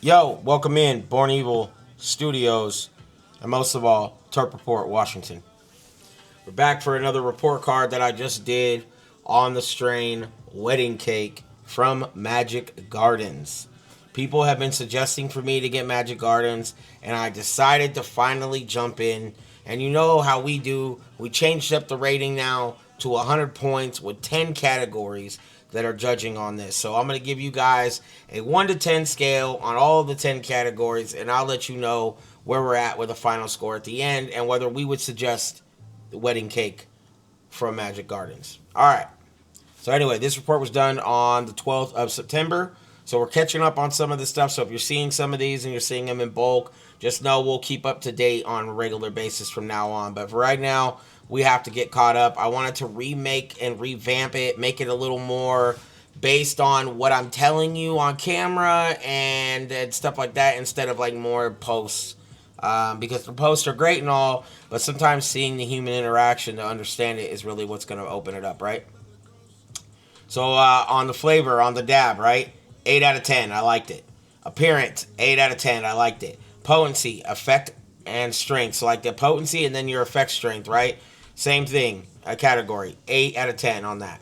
Yo, welcome in, BornEvillStudios, and most of all, Terp Report, Washington. We're back for another report card that I just did on the strain Wedding Cake from Magic Gardens. People have been suggesting for me to get Magic Gardens, and I decided to finally jump in. And you know how we do. We changed up the rating now to 100 points with 10 categories that are judging on this. So I'm going to give you guys a 1 to 10 scale on all of the 10 categories, and I'll let you know where we're at with a final score at the end and whether we would suggest the Wedding Cake from Magic Gardens. All right. So anyway, this report was done on the 12th of September. So we're catching up on some of this stuff. So if you're seeing some of these and you're seeing them in bulk, just know we'll keep up to date on a regular basis from now on. But for right now, we have to get caught up. I wanted to remake and revamp it, make it a little more based on what I'm telling you on camera and stuff like that instead of like more posts. Because the posts are great and all, but sometimes seeing the human interaction to understand it is really what's going to open it up, right? So on the flavor, on the dab, right? 8 out of 10, I liked it. Appearance, 8 out of 10, I liked it. Potency, effect, and strength. So like the potency and then your effect strength, right? Same thing, a category, 8 out of 10 on that.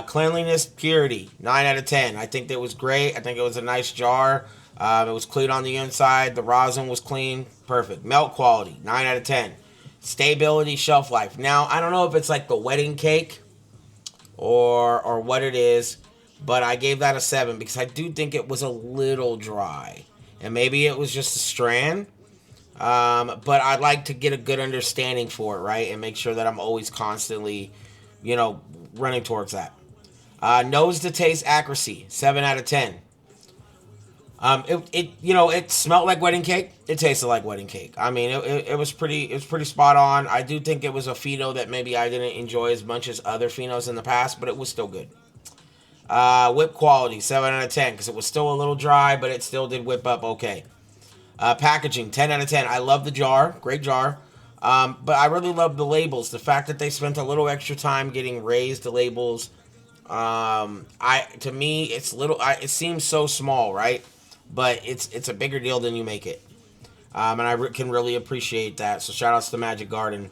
Cleanliness, purity, 9 out of 10. I think that was great. I think it was a nice jar. It was clean on the inside. The rosin was clean. Perfect. Melt quality, 9 out of 10. Stability, shelf life. Now, I don't know if it's like the wedding cake or what it is, but I gave that a 7 because I do think it was a little dry. And maybe it was just a strand. But I'd like to get a good understanding for it, right? And make sure that I'm always constantly, running towards that. Nose to taste accuracy, 7 out of 10. It smelled like wedding cake. It tasted like wedding cake. I mean, it was pretty spot on. I do think it was a pheno that maybe I didn't enjoy as much as other phenos in the past, but it was still good. Whip quality, 7 out of 10, because it was still a little dry, but it still did whip up okay. Packaging, 10 out of 10. I love the jar. Great jar. But I really love the labels. The fact that they spent a little extra time getting raised labels. To me, it's little. It seems so small, right? But it's a bigger deal than you make it. And I can really appreciate that. So shout outs to Magic Garden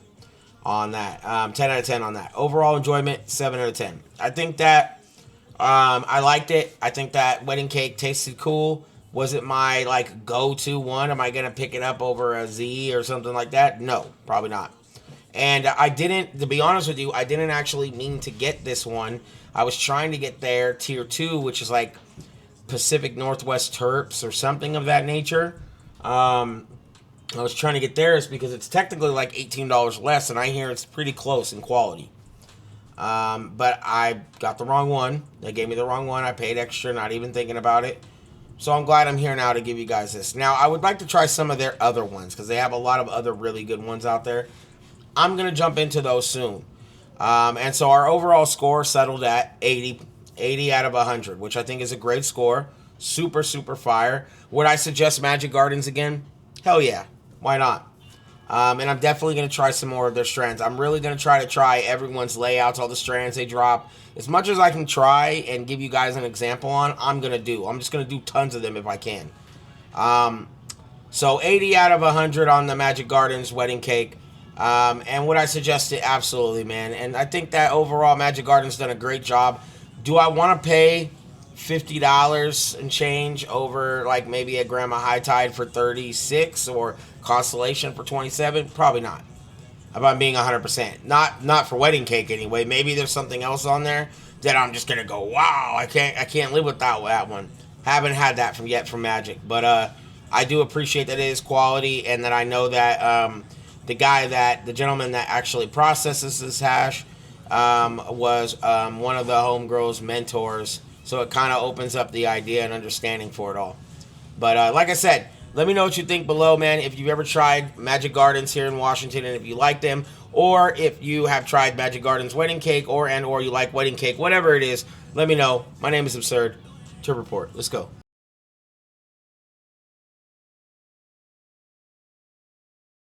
on that. 10 out of 10 on that. Overall enjoyment, 7 out of 10. I think that I liked it. I think that wedding cake tasted cool. Was it my go-to one? Am I gonna pick it up over a Z or something like that? No, probably not. And I didn't, to be honest with you, I didn't actually mean to get this one. I was trying to get their tier 2, which is like Pacific Northwest Terps or something of that nature. I was trying to get theirs because it's technically like $18 less, and I hear it's pretty close in quality. But I got the wrong one. They gave me the wrong one. I paid extra, not even thinking about it. So I'm glad I'm here now to give you guys this. Now, I would like to try some of their other ones because they have a lot of other really good ones out there. I'm going to jump into those soon. And so our overall score settled at 80 out of 100, which I think is a great score. Super, super fire. Would I suggest Magic Gardens again? Hell yeah. Why not? And I'm definitely going to try some more of their strands. I'm really going to try everyone's layouts, all the strands they drop. As much as I can try and give you guys an example on, I'm going to do. I'm just going to do tons of them if I can. So 80 out of 100 on the Magic Gardens wedding cake. And would I suggest it? Absolutely, man. And I think that overall Magic Gardens done a great job. Do I want to pay $50 and change over like maybe a Grandma High Tide for 36 or Constellation for 27? Probably not. If I'm being 100%. Not for wedding cake anyway. Maybe there's something else on there that I'm just gonna go, wow, I can't live without that one. Haven't had that from Magic, but I do appreciate that it is quality and that I know that the gentleman that actually processes this hash was one of the homegirls mentors. So it kind of opens up the idea and understanding for it all. But like I said, let me know what you think below, man. If you've ever tried Magic Gardens here in Washington and if you like them, or if you have tried Magic Gardens wedding cake or you like wedding cake, whatever it is, let me know. My name is Absurd. Terp Report. Let's go.